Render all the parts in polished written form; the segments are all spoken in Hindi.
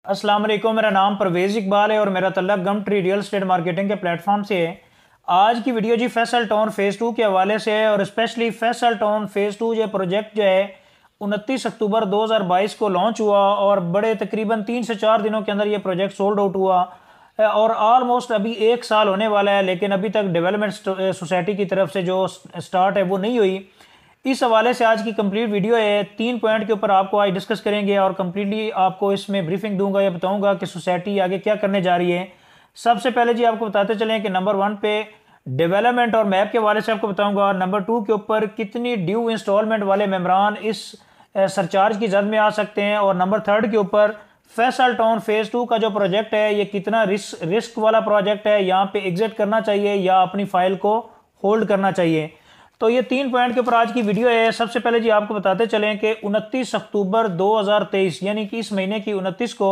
अस्सलाम वालेकुम। मेरा नाम परवेज़ इकबाल है और मेरा तल्लक गम ट्री रियल एस्टेट मार्केटिंग के प्लेटफॉर्म से है। आज की वीडियो जी फैसल टाउन फ़ेज़ 2 के हवाले से है और स्पेशली फैसल टाउन फ़ेज़ 2 जो प्रोजेक्ट जो है 29 अक्टूबर 2022 को लॉन्च हुआ और बड़े तकरीबन 3 से 4 दिनों के अंदर ये प्रोजेक्ट सोल्ड आउट हुआ और ऑलमोस्ट अभी 1 साल होने वाला है, लेकिन अभी तक डेवलपमेंट सोसाइटी की तरफ से जो स्टार्ट है वो नहीं हुई। इस हवाले से आज की कंप्लीट वीडियो है। 3 पॉइंट के ऊपर आपको आज डिस्कस करेंगे और कंप्लीटली आपको इसमें ब्रीफिंग दूंगा या बताऊंगा कि सोसाइटी आगे क्या करने जा रही है। सबसे पहले जी आपको बताते चलें कि नंबर 1 पे डेवलपमेंट और मैप के हवाले से आपको बताऊंगा। नंबर 2 के ऊपर कितनी ड्यू इंस्टॉलमेंट वाले मेम्बरान इस सरचार्ज की जद में आ सकते हैं, और नंबर 3 के ऊपर फैसल टाउन फ़ेज़ 2 का जो प्रोजेक्ट है ये कितना रिस्क वाला प्रोजेक्ट है, यहाँ पे एग्जिट करना चाहिए या अपनी फाइल को होल्ड करना चाहिए। तो ये 3 पॉइंट के ऊपर आज की वीडियो है। सबसे पहले जी आपको बताते चलें कि 29 अक्टूबर 2023 यानी कि इस महीने की 29 को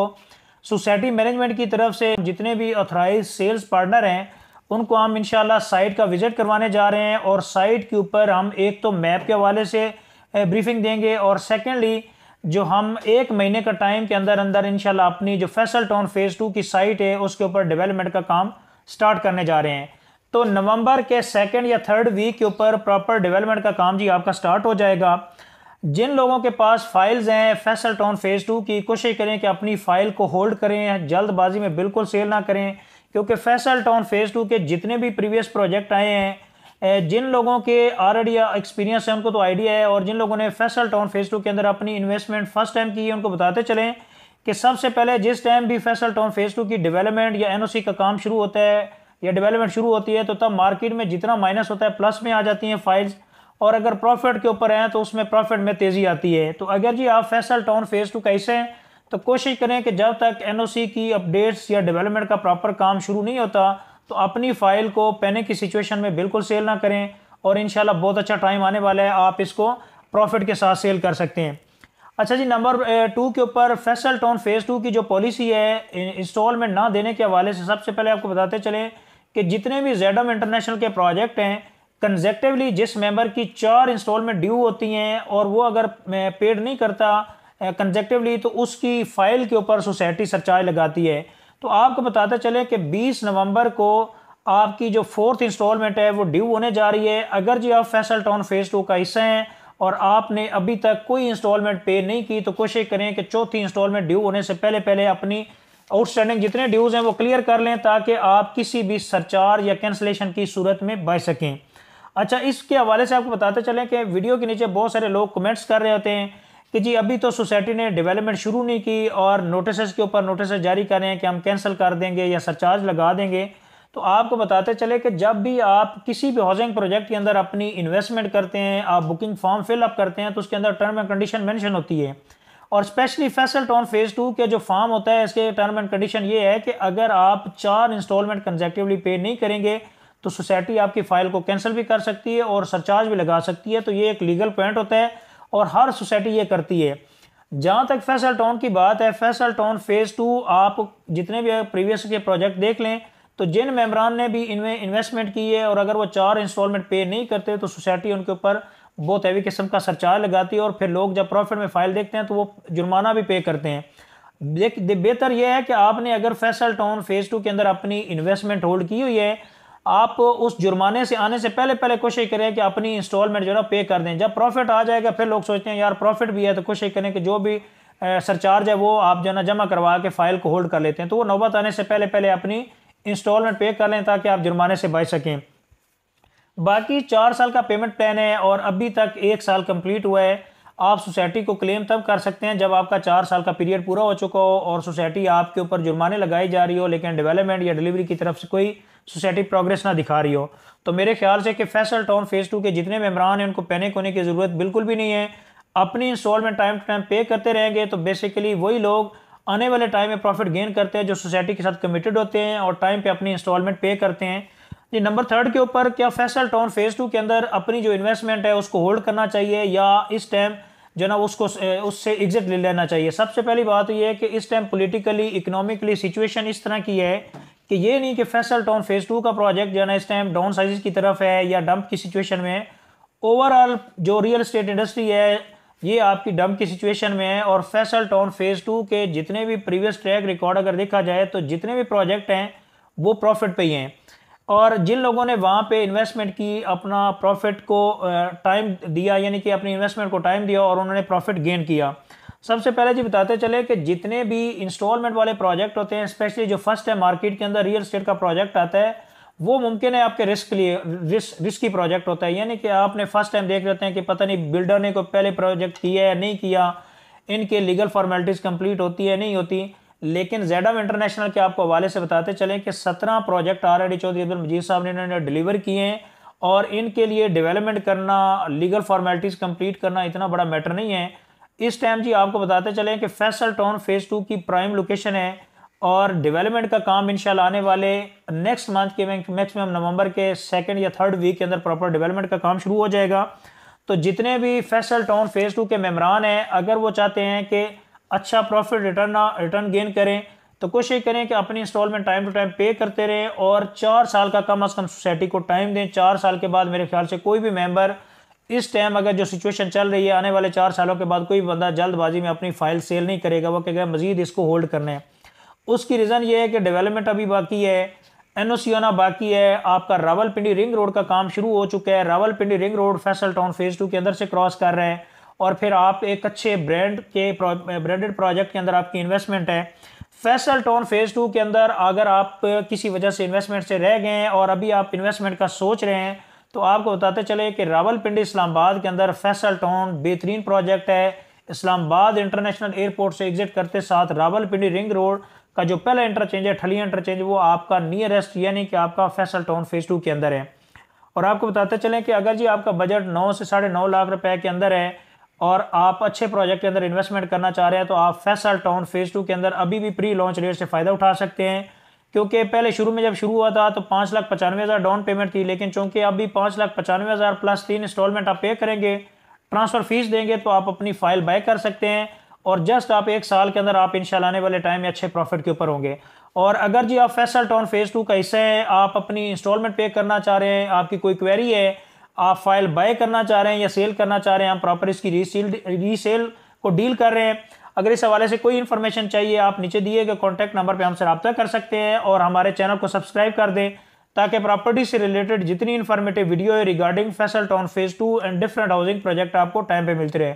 सोसाइटी मैनेजमेंट की तरफ से जितने भी ऑथराइज सेल्स पार्टनर हैं उनको हम इंशाल्लाह साइट का विजिट करवाने जा रहे हैं और साइट के ऊपर हम एक तो मैप के हवाले से ब्रीफिंग देंगे और सेकेंडली जो हम 1 महीने का टाइम के अंदर अंदर इंशाल्लाह अपनी जो फैसल टाउन फ़ेज़ 2 की साइट है उसके ऊपर डेवलपमेंट का काम स्टार्ट करने जा रहे हैं। तो नवंबर के 2nd या 3rd वीक के ऊपर प्रॉपर डेवलपमेंट का काम जी आपका स्टार्ट हो जाएगा। जिन लोगों के पास फाइल्स हैं फैसल टाउन फ़ेज़ 2 की, कोशिश करें कि अपनी फ़ाइल को होल्ड करें, जल्दबाजी में बिल्कुल सेल ना करें, क्योंकि फैसल टाउन फ़ेज़ 2 के जितने भी प्रीवियस प्रोजेक्ट आए हैं, जिन लोगों के ऑलरेडी एक्सपीरियंस है उनको तो आइडिया है, और जिन लोगों ने फैसल टाउन फ़ेज़ 2 के अंदर अपनी इन्वेस्टमेंट फर्स्ट टाइम की है उनको बताते चलें कि सबसे पहले जिस टाइम भी फैसल टाउन फ़ेज़ 2 की डेवलपमेंट या एनओसी का काम शुरू होता है या डेवलपमेंट शुरू होती है तो तब मार्केट में जितना माइनस होता है प्लस में आ जाती हैं फाइल्स, और अगर प्रॉफिट के ऊपर हैं तो उसमें प्रॉफिट में तेज़ी आती है। तो अगर जी आप फैसल टाउन फ़ेज़ 2 कैसे हैं तो कोशिश करें कि जब तक एनओसी की अपडेट्स या डेवलपमेंट का प्रॉपर काम शुरू नहीं होता तो अपनी फ़ाइल को पैनिक की सिचुएशन में बिल्कुल सेल ना करें, और इंशाल्लाह बहुत अच्छा टाइम आने वाला है, आप इसको प्रॉफिट के साथ सेल कर सकते हैं। अच्छा जी, नंबर 2 के ऊपर फैसल टाउन फ़ेज़ 2 की जो पॉलिसी है इंस्टॉलमेंट ना देने के हवाले से सबसे पहले आपको बताते चलें कि जितने भी जेडम इंटरनेशनल के प्रोजेक्ट हैं कंजेक्टिवली जिस मेंबर की 4 इंस्टॉलमेंट ड्यू होती हैं और वो अगर पेड नहीं करता कंजेक्टिवली तो उसकी फाइल के ऊपर सोसाइटी सरचार्ज लगाती है। तो आपको बताते चले कि 20 नवंबर को आपकी जो 4th इंस्टॉलमेंट है वो ड्यू होने जा रही है। अगर जी आप फैसल टाउन फ़ेज़ 2 का हिस्सा हैं और आपने अभी तक कोई इंस्टॉलमेंट पे नहीं की तो कोशिश करें कि 4थी इंस्टॉलमेंट ड्यू होने से पहले पहले अपनी आउटस्टैंडिंग जितने ड्यूज हैं वो क्लियर कर लें ताकि आप किसी भी सरचार्ज या कैंसलेशन की सूरत में बच सकें। अच्छा, इसके हवाले से आपको बताते चलें कि वीडियो के नीचे बहुत सारे लोग कमेंट्स कर रहे होते हैं कि जी अभी तो सोसाइटी ने डेवलपमेंट शुरू नहीं की और नोटिस के ऊपर नोटिस जारी कर रहे हैं कि हम कैंसिल कर देंगे या सरचार्ज लगा देंगे। तो आपको बताते चले कि जब भी आप किसी भी हाउसिंग प्रोजेक्ट के अंदर अपनी इन्वेस्टमेंट करते हैं, आप बुकिंग फॉर्म फिलअप करते हैं तो उसके अंदर टर्म एंड कंडीशन मेंशन होती है, और स्पेशली फैसल टाउन फ़ेज़ 2 के जो फॉर्म होता है इसके टर्म एंड कंडीशन ये है कि अगर आप 4 इंस्टॉलमेंट कंजेक्टिवली पे नहीं करेंगे तो सोसाइटी आपकी फ़ाइल को कैंसिल भी कर सकती है और सरचार्ज भी लगा सकती है। तो ये एक लीगल पॉइंट होता है और हर सोसाइटी ये करती है। जहाँ तक फैसल टाउन की बात है, फैसल टाउन फ़ेज़ 2 आप जितने भी प्रीवियस के प्रोजेक्ट देख लें तो जिन मेम्बरान ने भी इनमें इन्वेस्टमेंट की है और अगर वो 4 इंस्टॉलमेंट पे नहीं करते तो सोसाइटी उनके ऊपर बहुत हैवी किस्म का सरचार्ज लगाती है, और फिर लोग जब प्रॉफिट में फाइल देखते हैं तो वो जुर्माना भी पे करते हैं। बेहतर यह है कि आपने अगर फैसल टाउन फ़ेज़ 2 के अंदर अपनी इन्वेस्टमेंट होल्ड की हुई है, आप उस जुर्माने से आने से पहले पहले कोशिश करें कि अपनी इंस्टॉलमेंट जो है पे कर दें। जब प्रॉफिट आ जाएगा फिर लोग सोचते हैं यार प्रॉफिट भी है तो कोशिश करें कि जो भी सरचार्ज है वो आप जो है ना जमा करवा के फाइल को होल्ड कर लेते हैं, तो वो नौबत आने से पहले पहले अपनी इंस्टॉलमेंट पे कर लें ताकि आप जुर्माने से बच सकें। बाकी 4 साल का पेमेंट प्लान है और अभी तक 1 साल कंप्लीट हुआ है। आप सोसाइटी को क्लेम तब कर सकते हैं जब आपका 4 साल का पीरियड पूरा हो चुका हो और सोसाइटी आपके ऊपर जुर्माने लगाई जा रही हो लेकिन डेवलपमेंट या डिलीवरी की तरफ से कोई सोसाइटी प्रोग्रेस ना दिखा रही हो। तो मेरे ख्याल से कि फैसल टाउन फ़ेज़ 2 के जितने मेम्बरान हैं उनको पैनिक होने की ज़रूरत बिल्कुल भी नहीं है। अपनी इंस्टॉलमेंट टाइम टू टाइम पे करते रहेंगे तो बेसिकली वही लोग आने वाले टाइम में प्रॉफिट गेन करते हैं जो सोसाइटी के साथ कमिटेड होते हैं और टाइम पे अपनी इंस्टॉलमेंट पे करते हैं। जी, नंबर 3 के ऊपर क्या फैसल टाउन फ़ेज़ 2 के अंदर अपनी जो इन्वेस्टमेंट है उसको होल्ड करना चाहिए या इस टाइम जो ना उसको उससे एग्जिट ले लेना चाहिए। सबसे पहली बात ये है कि इस टाइम पॉलिटिकली इकोनॉमिकली सिचुएशन इस तरह की है कि ये नहीं कि फैसल टाउन फ़ेज़ 2 का प्रोजेक्ट जो है ना इस टाइम डाउन साइज की तरफ है या डंप की सिचुएशन में। ओवरऑल जो रियल एस्टेट इंडस्ट्री है ये आपकी डंप की सिचुएशन में है। और फैसल टाउन फेज़ 2 के जितने भी प्रीवियस ट्रैक रिकॉर्ड अगर देखा जाए तो जितने भी प्रोजेक्ट हैं वो प्रॉफिट पे ही हैं। और जिन लोगों ने वहाँ पे इन्वेस्टमेंट की, अपना प्रॉफिट को टाइम दिया, यानी कि अपनी इन्वेस्टमेंट को टाइम दिया और उन्होंने प्रॉफिट गेन किया। सबसे पहले जी बताते चले कि जितने भी इंस्टॉलमेंट वाले प्रोजेक्ट होते हैं, स्पेशली जो फर्स्ट टाइम मार्केट के अंदर रियल एस्टेट का प्रोजेक्ट आता है, वो मुमकिन है आपके रिस्क लिए रिस्की प्रोजेक्ट होता है। यानी कि आपने फर्स्ट टाइम देख लेते हैं कि पता नहीं बिल्डर ने कोई पहले प्रोजेक्ट किया है या नहीं किया, इनके लीगल फॉर्मेलिटीज़ कंप्लीट होती है नहीं होती। लेकिन जेडम इंटरनेशनल के आपको हवाले से बताते चलें कि 17 प्रोजेक्ट ऑलरेडी चौधरी अब्दुल मजीद साहब ने इन्होंने डिलीवर किए हैं। और इनके लिए डेवलपमेंट करना, लीगल फॉर्मेलिटीज़ कंप्लीट करना इतना बड़ा मैटर नहीं है। इस टाइम जी आपको बताते चलें कि फैसल टाउन फेज़ 2 की प्राइम लोकेशन है और डेवलपमेंट का काम इंशाल्लाह आने वाले नेक्स्ट मंथ के मैक्सिमम नवंबर के सेकंड या थर्ड वीक के अंदर प्रॉपर डेवलपमेंट का काम शुरू हो जाएगा। तो जितने भी फैसल टाउन फेज़ 2 के मेम्बरान हैं, अगर वो चाहते हैं कि अच्छा प्रॉफिट रिटर्न गेन करें, तो कोशिश करें कि अपनी इंस्टॉलमेंट टाइम टू टाइम पे करते रहें और 4 साल का कम अज़ कम सोसाइटी को टाइम दें। 4 साल के बाद मेरे ख्याल से कोई भी मेंबर इस टाइम, अगर जो सिचुएशन चल रही है, आने वाले 4 सालों के बाद कोई बंदा जल्दबाजी में अपनी फाइल सेल नहीं करेगा। वो कहेगा मजीद इसको होल्ड करना है। उसकी रीज़न ये है कि डेवलपमेंट अभी बाकी है, एनओसी होना बाकी है। आपका रावलपिंडी रिंग रोड का काम शुरू हो चुका है। Rawalpindi ring road Faisal town phase 2 के अंदर से क्रॉस कर रहे हैं और फिर आप एक अच्छे ब्रांडेड प्रोजेक्ट के अंदर आपकी इन्वेस्टमेंट है। फैसल टाउन फेज़ 2 के अंदर अगर आप किसी वजह से इन्वेस्टमेंट से रह गए हैं और अभी आप इन्वेस्टमेंट का सोच रहे हैं, तो आपको बताते चले कि रावलपिंडी इस्लामाबाद के अंदर फैसल टाउन बेहतरीन प्रोजेक्ट है। इस्लामाबाद इंटरनेशनल एयरपोर्ट से एग्जिट करते साथ रावलपिंडी रिंग रोड का जो पहला इंटरचेंज है, ठलिया इंटरचेंज, वो आपका नियरेस्ट यानी कि आपका फैसल टाउन फेज़ 2 के अंदर है। और आपको बताते चलें कि अगर जी आपका बजट 9 से 9.5 लाख रुपए के अंदर है और आप अच्छे प्रोजेक्ट के अंदर इन्वेस्टमेंट करना चाह रहे हैं, तो आप फैसल टाउन फेज़ 2 के अंदर अभी भी प्री लॉन्च रेट से फ़ायदा उठा सकते हैं। क्योंकि पहले शुरू में जब शुरू हुआ था तो 5,95,000 डाउन पेमेंट थी, लेकिन चूंकि अभी 5,95,000 प्लस 3 इंस्टॉलमेंट आप पे करेंगे, ट्रांसफ़र फीस देंगे, तो आप अपनी फ़ाइल बाय कर सकते हैं। और जस्ट आप 1 साल के अंदर आप इंशाल्लाह आने वाले टाइम में अच्छे प्रॉफिट के ऊपर होंगे। और अगर जी आप फैसल टाउन फेज़ 2 का हिस्सा है, आप अपनी इंस्टॉलमेंट पे करना चाह रहे हैं, आपकी कोई क्वेरी है, आप फाइल बाय करना चाह रहे हैं या सेल करना चाह रहे हैं, हम प्रॉपर इसकी रीसेल को डील कर रहे हैं, अगर इस हवाले से कोई इन्फॉर्मेशन चाहिए, आप नीचे दिए गए कॉन्टैक्ट नंबर पर हमसे रब्ता कर सकते हैं। और हमारे चैनल को सब्सक्राइब कर दें ताकि प्रॉपर्टी से रिलेटेड जितनी इन्फॉर्मेटिव वीडियो है regarding Faisal town phase 2 and different housing project आपको टाइम पे मिलते रहे।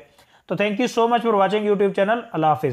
तो thank you so much for watching YouTube channel. अल्लाह हाफिज़।